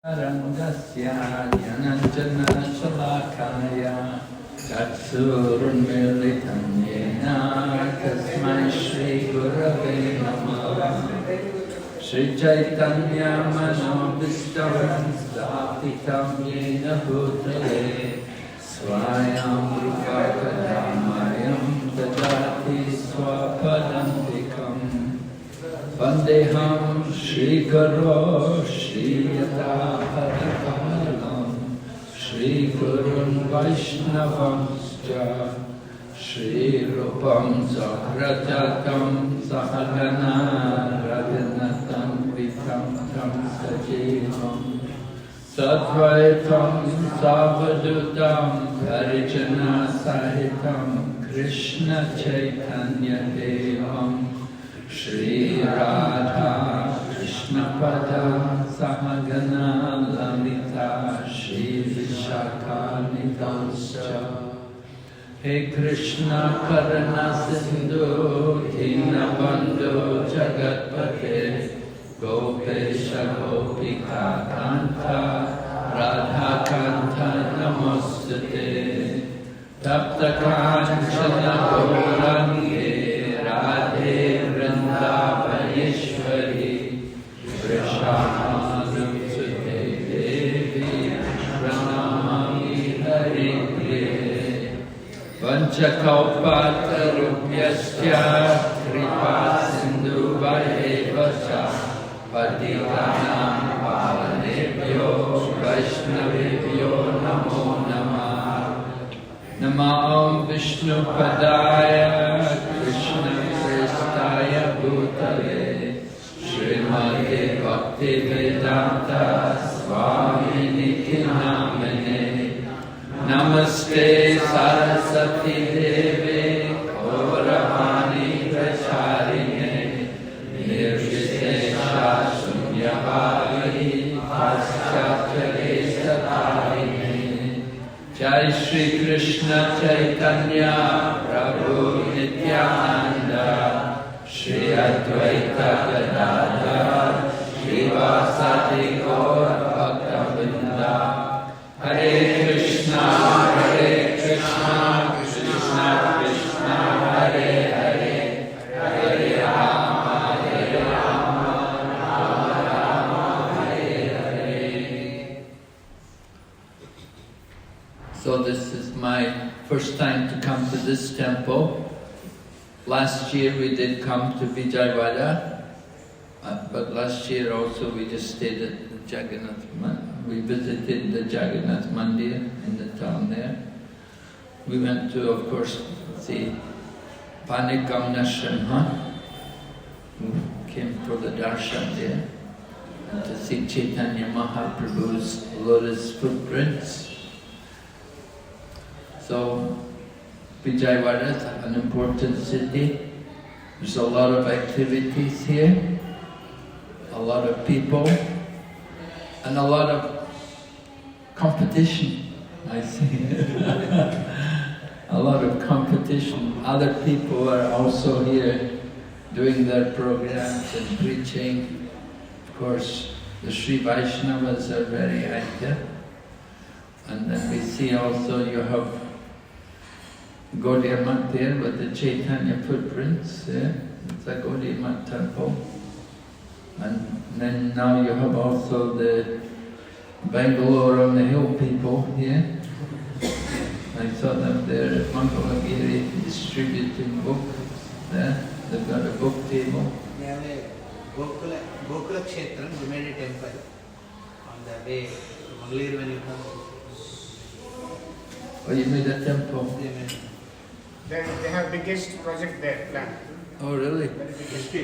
Rangasya Yananjana Shalakaya Chatsurunmilitam Yena Tasmai Shri Gurave Namah Shri Chaitanya Manobhishtam Sthapitam Yena Bhutale Swayam Rupa Kadamayam Tadati Swapadantikam Vandeham Shri Guru Shri Yatapadapalam Shri Gurun Vaishnavamscha Shri Rupam Sagrajatam Sahagana Radhanatham Vitam Tam Sajivam Sadvaitam Savadutam Harijana Sahitam Krishna Chaitanya Devam Shri Radha Krishna Pada Sahagana Lalita Shri Vishaka Nidamscha He Krishna Karana Sindhu Dinabandhu Jagatpate Gopesha Gopika Kanta Radha Kanta Namostate Tapta Kanchana Gaurange Radhe Vrindavaneshwari Vrishabhanam Sute Devi Pranamami Hari Priye Vanchakalpatarubhyasya Kripa Sindhu Vaivasya Patitanam Pavanebhyo Vaishnavebhyo Namo Namah Namah Vishnu Padaya Krishna Prestaya Bhutale Srimati Bhakti Vedanta Swami Niti Namane Namaste Saraswati Devi Gauravani Pracharine Nirvishesha Sunyavadi Paschatya Satarine Jai Shri Krishna Chaitanya Prabhu Nityananda Shri Advaita Gadadhar Shri Vasadi Gaur Bhakta-vrinda Hare Krishna Krishna Krishna Hare Hare Hare Rama Rama Rama Hare Hare. So this is my first time to come to this temple. Last year we did come to Vijayawada, but last year also we just stayed at the Jagannath Mandir. We visited the Jagannath Mandir in the town there. We went to, of course, see Panikam Narasimha, who came for the darshan there, and to see Chaitanya Mahaprabhu's lotus footprints. So Vijayawada is an important city. There's a lot of activities here, a lot of people, and a lot of competition, I see. A lot of competition. Other people are also here doing their programs and preaching. Of course, the Sri Vaishnavas are very active. And then we see also you have Gaudiya Math there with the Chaitanya footprints. It's a Gaudiya Math temple. And then now you have also the Bangalore on the hill people here. I saw them there at Mangalagiri distributing books there. They've got a book table. They have a Gokula Kshetram, we made a temple on the way to Mangalore when you come. Oh, you made a temple? They have biggest project there planned. Oh, really? Very biggest.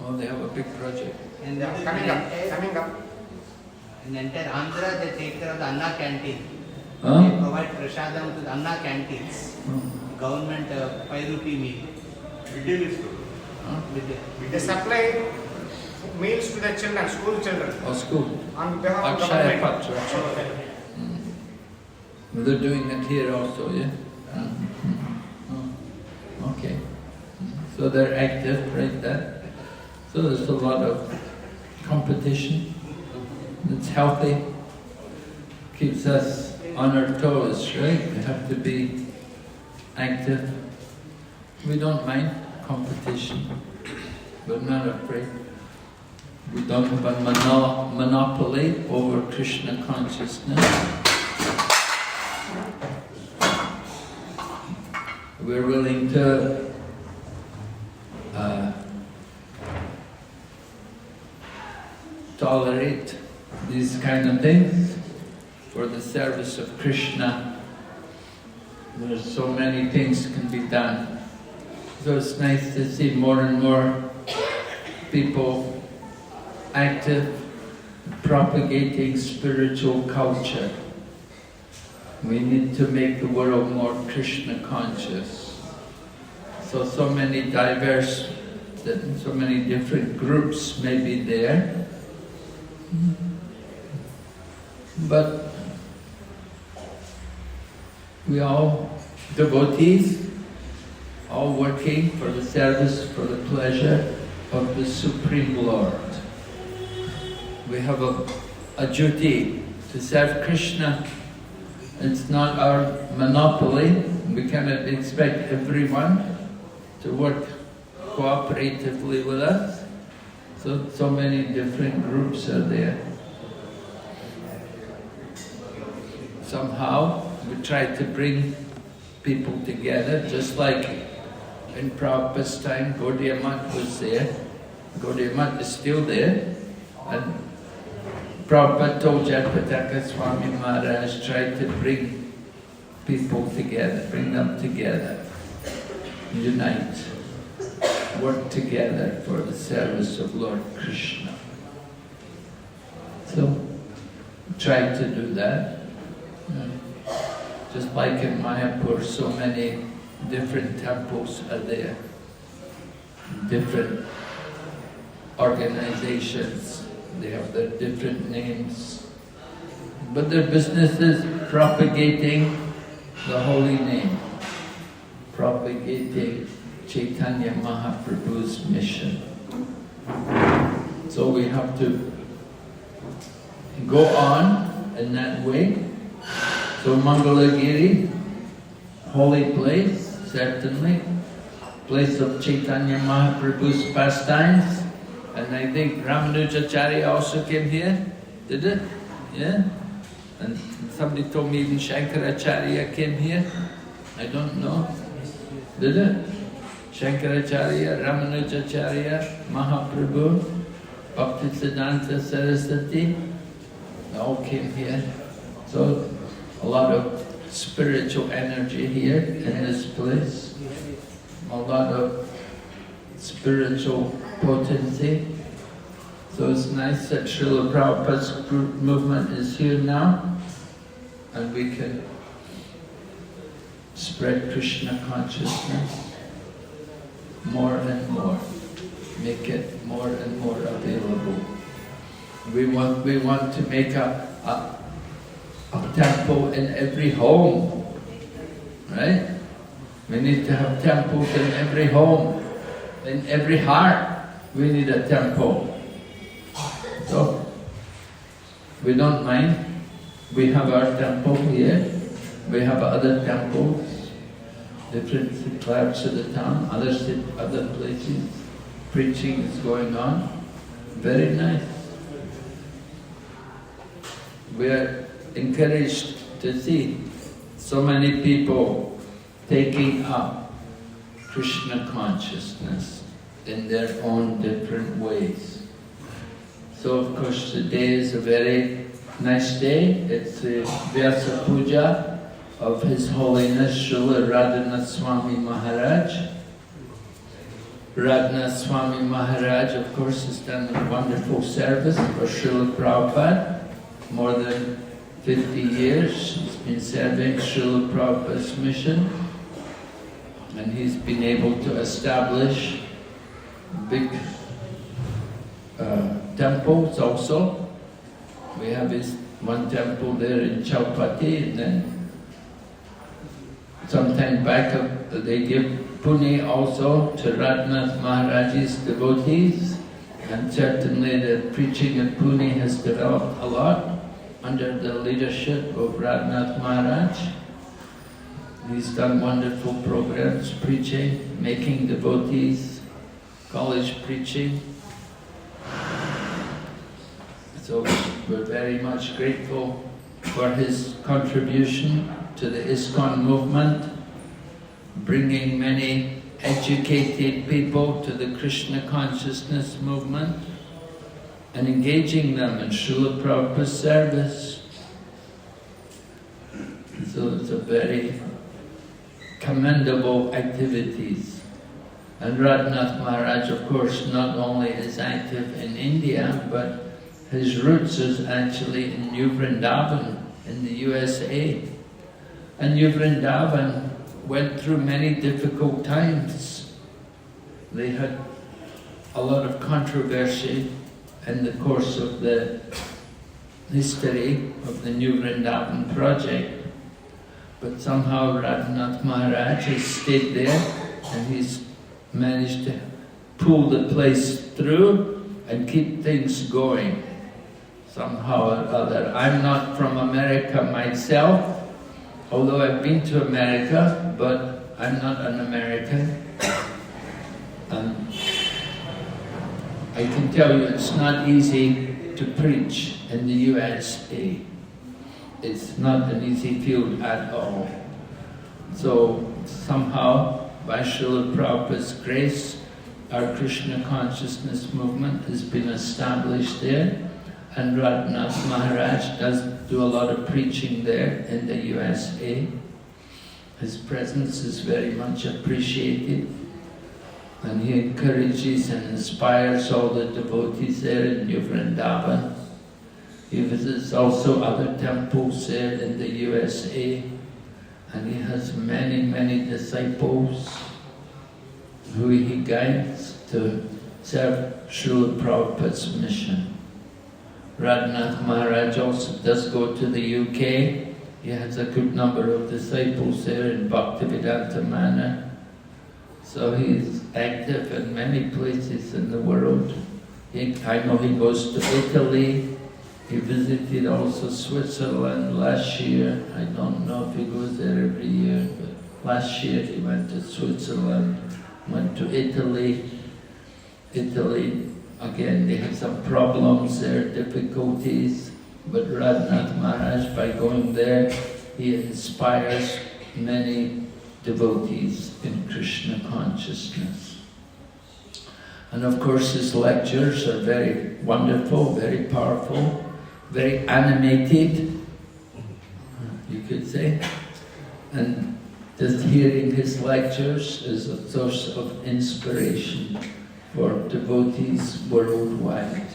Oh, they have a big project. And Coming up. In entire Andhra, they take care of the Anna canteen. Huh? They provide prasadam to the Anna canteens. Government 5 rupee meal. They supply meals to the children, school children. Oh, school. On behalf of Akshaya government. Patra. They're doing it here also, yeah? Oh, okay. So they're active right there. So there's a lot of competition. It's healthy, keeps us on our toes, right? We have to be active. We don't mind competition. We're not afraid. We don't have a monopoly over Krishna consciousness. We're willing to tolerate these kind of things for the service of Krishna. There's so many things can be done. So it's nice to see more and more people active, propagating spiritual culture. We need to make the world more Krishna conscious. So many diverse, so many different groups may be there. But we all devotees, all working for the service, for the pleasure of the Supreme Lord. We have a duty to serve Krishna. It's not our monopoly. We cannot expect everyone to work cooperatively with us. So many different groups are there. Somehow we try to bring people together, just like in Prabhupada's time, Gaudiya Math was there. Gaudiya Math is still there. And Prabhupada told Jayapataka Swami Maharaj, tried to bring people together, bring them together, unite, work together for the service of Lord Krishna. So, try to do that. Just like in Mayapur, so many different temples are there, different organizations, they have their different names, but their business is propagating the holy name, propagating Chaitanya Mahaprabhu's mission. So we have to go on in that way. So Mangalagiri, holy place, certainly, place of Chaitanya Mahaprabhu's pastimes, and I think Ramanujacharya also came here, did it? Yeah? And somebody told me even Shankaracharya came here, I don't know, did it? Shankaracharya, Ramanujacharya, Mahaprabhu, Bhaktisiddhanta Saraswati, they all came here. So, a lot of spiritual energy here in this place, a lot of spiritual potency. So it's nice that Srila Prabhupada's group movement is here now, and we can spread Krishna consciousness more and more, make it more and more available. We want to make a temple in every home, right? We need to have temples in every home, in every heart. We need a temple. So, we don't mind. We have our temple here. We have other temples, different parts of the town, other places. Preaching is going on. Very nice. We are encouraged to see so many people taking up Krishna consciousness in their own different ways. So of course today is a very nice day. It's the Vyasa Puja of His Holiness Srila Radhanath Swami Maharaj. Radhanath Swami Maharaj, of course, has done a wonderful service for Srila Prabhupada. More than 50 years he's been serving Srila Prabhupada's mission, and he's been able to establish big temples also. We have his one temple there in Chaupati, and then some time back they give Pune also to Radhanath Maharaj's devotees. And certainly the preaching in Pune has developed a lot under the leadership of Radhanath Maharaj. He's done wonderful programs, preaching, making devotees, college preaching. So we're very much grateful for his contribution to the ISKCON movement, bringing many educated people to the Krishna consciousness movement and engaging them in Srila Prabhupada's service. So it's a very commendable activities. And Radhanath Maharaj, of course, not only is active in India, but his roots is actually in New Vrindavan in the USA. And New Vrindavan went through many difficult times. They had a lot of controversy in the course of the history of the New Vrindavan project. But somehow Radhanath Maharaj has stayed there and he's managed to pull the place through and keep things going somehow or other. I'm not from America myself, although I've been to America, but I'm not an American. I can tell you it's not easy to preach in the USA. It's not an easy field at all. So somehow, by Srila Prabhupada's grace, our Krishna consciousness movement has been established there, and Radhanath Maharaj does do a lot of preaching there in the USA. His presence is very much appreciated, and he encourages and inspires all the devotees there in New Vrindavan. He visits also other temples there in the USA, and he has many, many disciples who he guides to serve Srila Prabhupada's mission. Radhanath Maharaj also does go to the UK. He has a good number of disciples there in Bhaktivedanta Manor. So he's active in many places in the world. I know he goes to Italy. He visited also Switzerland last year. I don't know if he goes there every year, but last year he went to Switzerland, went to Italy. Italy, again, they have some problems there, difficulties, but Radhanath Maharaj, by going there, he inspires many devotees in Krishna consciousness. And of course his lectures are very wonderful, very powerful, very animated, you could say. And just hearing his lectures is a source of inspiration for devotees worldwide.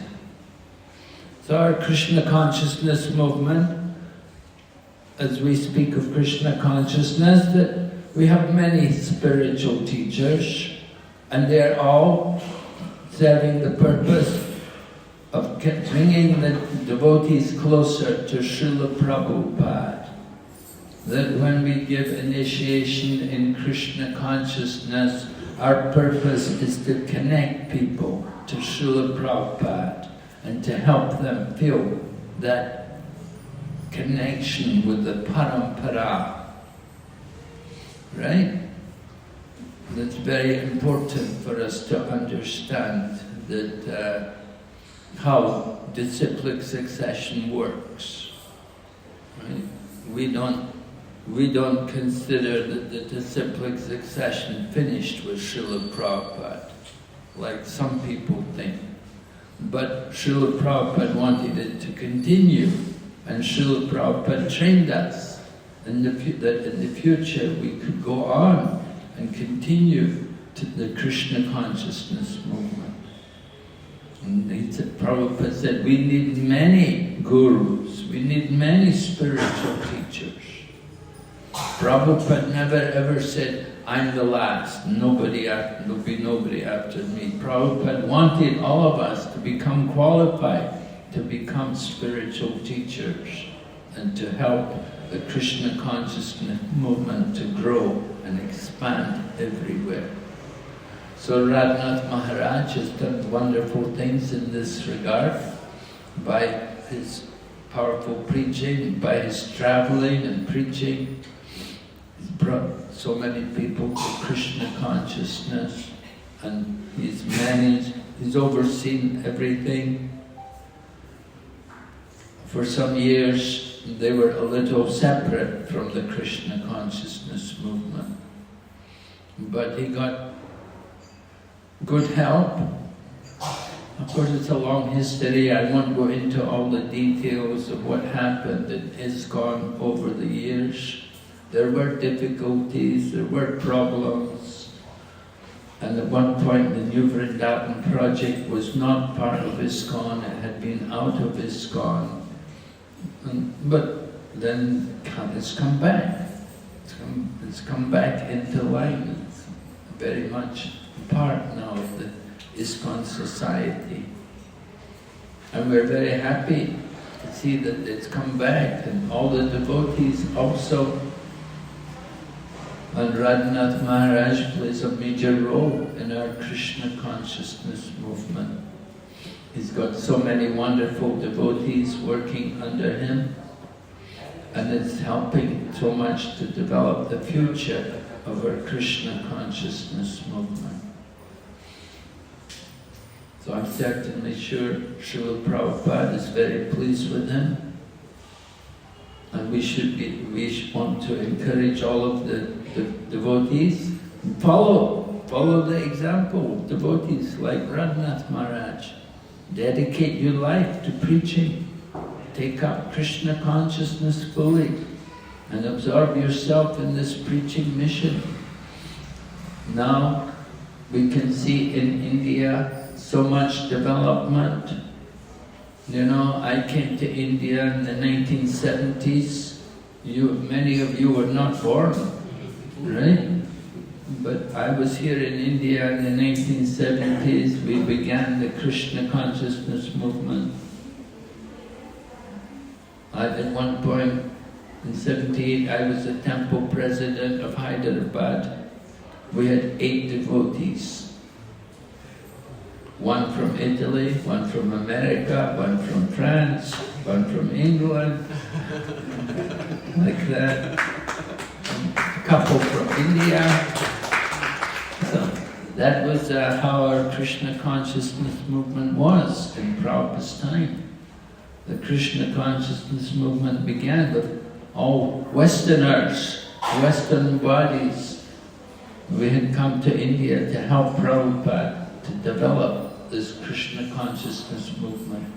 So our Krishna consciousness movement, as we speak of Krishna consciousness, that we have many spiritual teachers, and they're all serving the purpose of bringing the devotees closer to Srila Prabhupada. That when we give initiation in Krishna consciousness, our purpose is to connect people to Srila Prabhupada and to help them feel that connection with the Parampara. Right? That's very important for us to understand that how disciplic succession works. Right? We don't consider that the disciplic succession finished with Srila Prabhupada, like some people think. But Srila Prabhupada wanted it to continue, and Srila Prabhupada trained us that in the future we could go on and continue to the Krishna consciousness movement. And Prabhupada said, we need many gurus, we need many spiritual teachers. Prabhupada never ever said, I'm the last, there'll be nobody after me. Prabhupada wanted all of us to become qualified, to become spiritual teachers, and to help the Krishna consciousness movement to grow and expand everywhere. So Radhanath Maharaj has done wonderful things in this regard by his powerful preaching, by his traveling and preaching. He's brought so many people to Krishna consciousness, and he's managed, he's overseen everything. For some years they were a little separate from the Krishna consciousness movement, but he got good help. Of course, it's a long history. I won't go into all the details of what happened in ISKCON over the years. There were difficulties, there were problems, and at one point the New Vrindavan project was not part of ISKCON, it had been out of ISKCON. But then it's come back. It's come back into line. It's very much part now of the ISKCON society. And we're very happy to see that it's come back, and all the devotees also. And Radhanath Maharaj plays a major role in our Krishna consciousness movement. He's got so many wonderful devotees working under him, and it's helping so much to develop the future of our Krishna consciousness movement. So I'm certainly sure Srila Prabhupada is very pleased with him, and we want to encourage all of the devotees, follow the example of devotees like Radhanath Maharaj. Dedicate your life to preaching, take up Krishna consciousness fully, and absorb yourself in this preaching mission. Now we can see in India so much development. You know, I came to India in the 1970s. Many of you were not born, right? But I was here in India in the 1970s. We began the Krishna consciousness movement. At one point in 78, I was the temple president of Hyderabad. We had 8 devotees. One from Italy, one from America, one from France, one from England, like that. A couple from India. So that was how our Krishna consciousness movement was in Prabhupada's time. The Krishna consciousness movement began with all Westerners, Western bodies. We had come to India to help Prabhupada to develop this Krishna consciousness movement.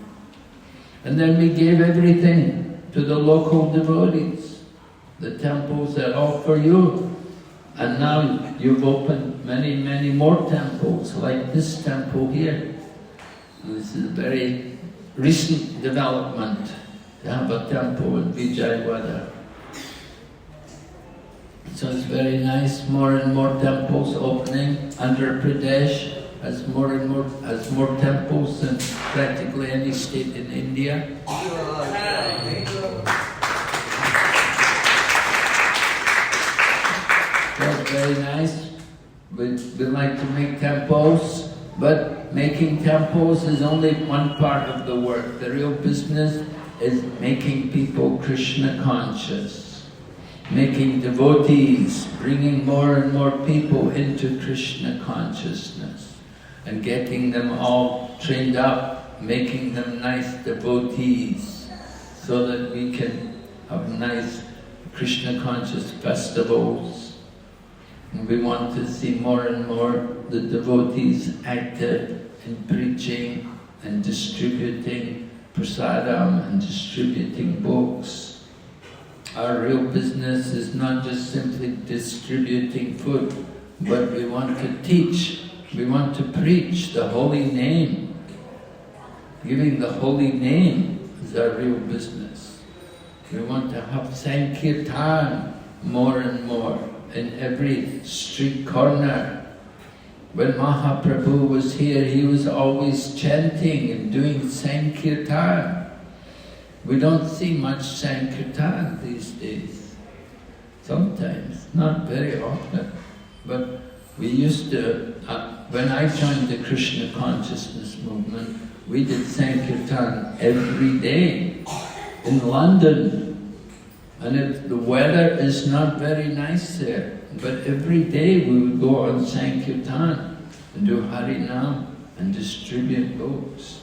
And then we gave everything to the local devotees. The temples are all for you. And now you've opened many, many more temples, like this temple here. And this is a very recent development to have a temple in Vijayawada. So it's very nice, more and more temples opening. Andhra Pradesh has more temples than practically any state in India. That's very nice. We like to make temples, but making temples is only one part of the work. The real business is making people Krishna conscious, making devotees, bringing more and more people into Krishna consciousness, and getting them all trained up, making them nice devotees, so that we can have nice Krishna conscious festivals. And we want to see more and more the devotees active in preaching and distributing prasadam and distributing books. Our real business is not just simply distributing food, but we want to teach, we want to preach the holy name. Giving the holy name is our real business. We want to have Sankirtan more and more in every street corner. When Mahaprabhu was here, he was always chanting and doing Sankirtan. We don't see much Sankirtan these days. Sometimes, not very often. But We used to, when I joined the Krishna consciousness movement, we did Sankirtan every day in London. And if the weather is not very nice there, but every day we would go on Sankirtan and do Harinam and distribute books.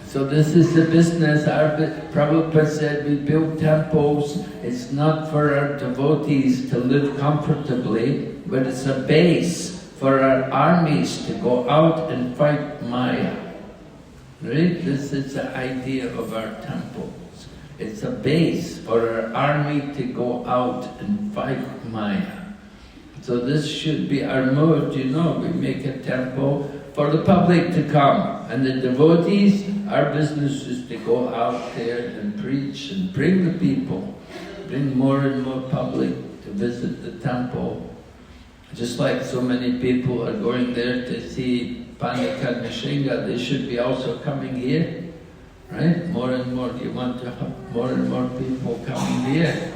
So this is the business. Our Prabhupada said we build temples. It's not for our devotees to live comfortably, but it's a base for our armies to go out and fight Maya. Right? This is the idea of our temples. It's a base for our army to go out and fight Maya. So this should be our mood, you know. We make a temple for the public to come. And the devotees, our business is to go out there and preach and bring the people, bring more and more public to visit the temple. Just like so many people are going there to see Panika Nishinga, they should be also coming here, right? More and more, you want to have more and more people coming here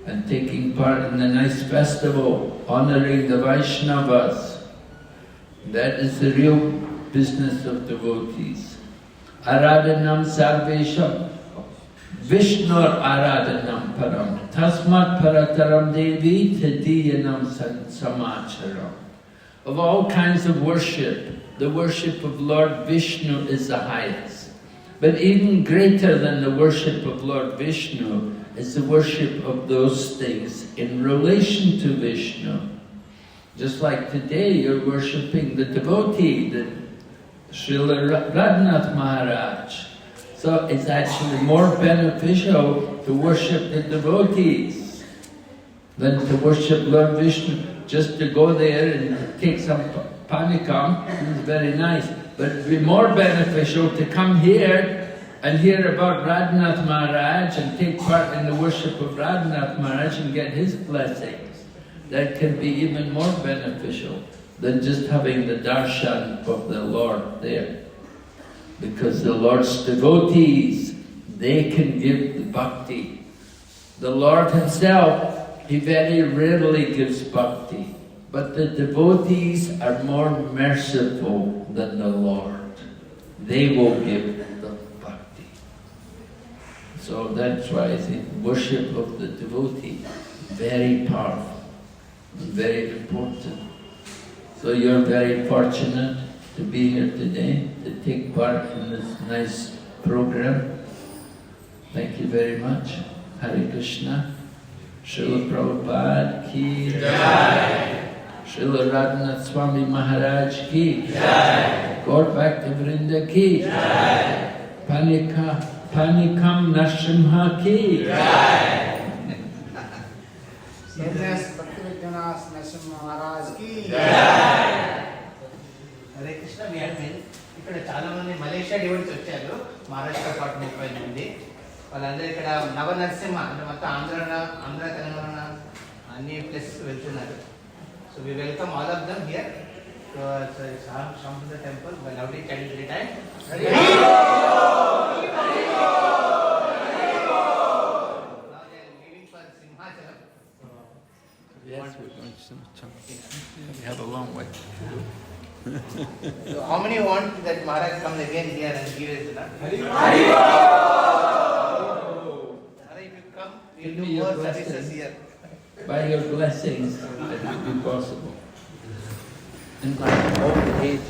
and taking part in the nice festival, honoring the Vaishnavas. That is the real business of devotees. Aradhanam sarvesham, Vishnur aradhanam param, tasmat parataram devi tadiyanam samacharam. Of all kinds of worship, the worship of Lord Vishnu is the highest. But even greater than the worship of Lord Vishnu is the worship of those things in relation to Vishnu. Just like today you're worshipping the devotee, the Srila Radhanath Maharaj. So it's actually more beneficial to worship the devotees than to worship Lord Vishnu. Just to go there and take some panikam is very nice. But it would be more beneficial to come here and hear about Radhanath Maharaj and take part in the worship of Radhanath Maharaj and get his blessings. That can be even more beneficial than just having the darshan of the Lord there. Because the Lord's devotees, they can give the bhakti. The Lord himself, he very rarely gives bhakti. But the devotees are more merciful than the Lord. They will give the bhakti. So that's why I think worship of the devotee, very powerful. Very important. So you're very fortunate to be here today, to take part in this nice program. Thank you very much. Hare Krishna. Srila Prabhupada ki Jai. Srila Radhanath Swami Maharaj ki Jai. Gaur Bhakti Vrinda ki Jai. Panikam Narasimha ki Jai. Narasimha Maharaj ki Hare Krishna, we had been ఇక్కడ చాలా మంది Malaysia devotees వచ్చారు, మహారాష్ట్ర పాటు 30 మంది. వాళ్ళందరూ ఇక్కడ నరసింహ అంటే మొత్తం ఆంధ్ర తెలంగాణ అన్ని ప్లేసెస్ వెళ్తున్నారు. So we welcome all of them here to Shyam temple by lovely children every time. Now they are leaving for Simhachalam. Yes, we're going to Simhachalam. We have a long way to go. So how many want that Maharaj comes again here and give us that? If you come, we will do more services here. By your blessings, it will be possible. In my old age.